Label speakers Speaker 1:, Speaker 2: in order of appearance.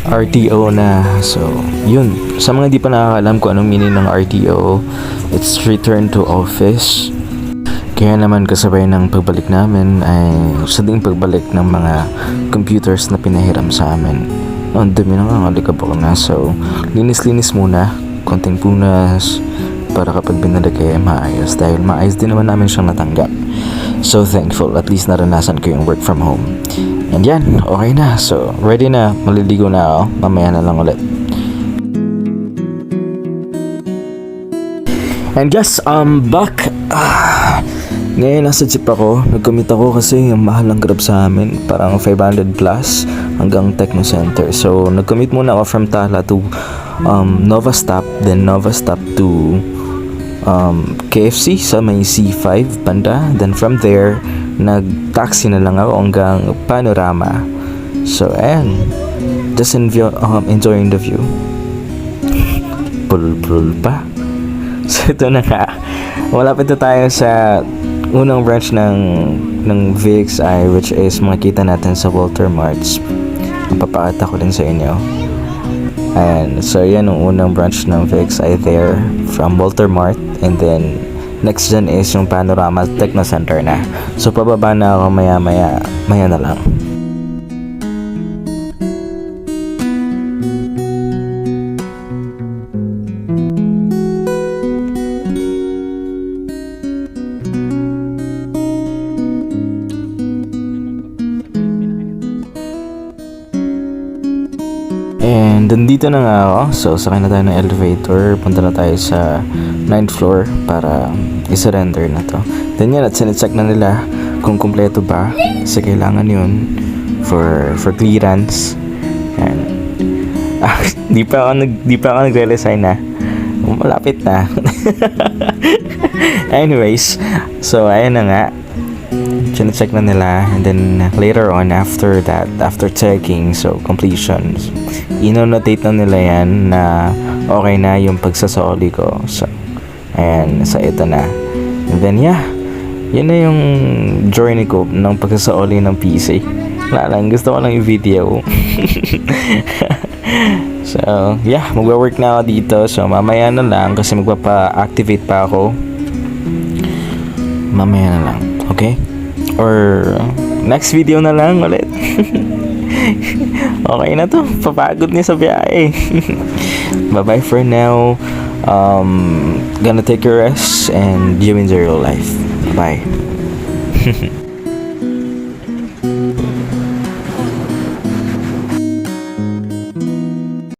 Speaker 1: RTO na. So, yun. Sa mga di pa nakakalam kung anong meaning ng RTO, it's return to office. Kaya naman kasabay ng pagbalik namin ay sa ding pagbalik ng mga computers na pinahiram sa amin. Ang dami na nga, alikabok na. So, linis-linis muna. Konting punas para kapag binalik ay maayos. Dahil maayos din naman namin siyang natanggap. So thankful, at least naranasan ko yung work from home. And yan, okay na. So, ready na. Maliligo na ako. Mamaya na lang ulit. And yes, I'm back. Ngayon nasa jeep ako. Nag-commute ako kasi yung mahal ng grab sa amin. Parang 500 plus hanggang Techno Center. So, nag-commute muna ako from Tala to Nova Stop. Then Nova Stop to KFC sa may C5 banda. Then from there, nag-taxi na lang ako hanggang Panorama. So, ayan. Just enjoying the view. Pul-pul pa. So, ito na nga. Malapit na tayo sa unang branch ng VXI, which is makikita natin sa Walter Marts. Papakita ko din sa inyo. And so yan ang unang branch ng VXI there from Walter Mart. And then next dyan is yung Panorama Techno Center na. So pababa na ako maya na lang. And nandito na nga ako. So sakay na tayo ng elevator. Punta na tayo sa 9th floor para i-surrender na to. Then yan, at sinecheck na nila kung kumpleto ba. Kasi kailangan yun for clearance. And di pa ako nagre-resign na. Malapit na. Anyways, so ayan na nga. Check na nila, and then later on after that, after checking, so completion, inonotate na nila yan na okay na yung pagsasoli ko. So ayan, so ito na. And then yeah, yun na yung journey ko ng pagsasoli ng PC. Wala lang, gusto ko lang yung video. So yeah, magwa-work na ako dito. So mamaya na lang kasi magpapa-activate pa ako. Mamaya na lang, okay? Or next video na lang ulit. Okay na to, papagod niya sa biyahe. Bye bye for now. Gonna take a rest and you enjoy your life. Bye.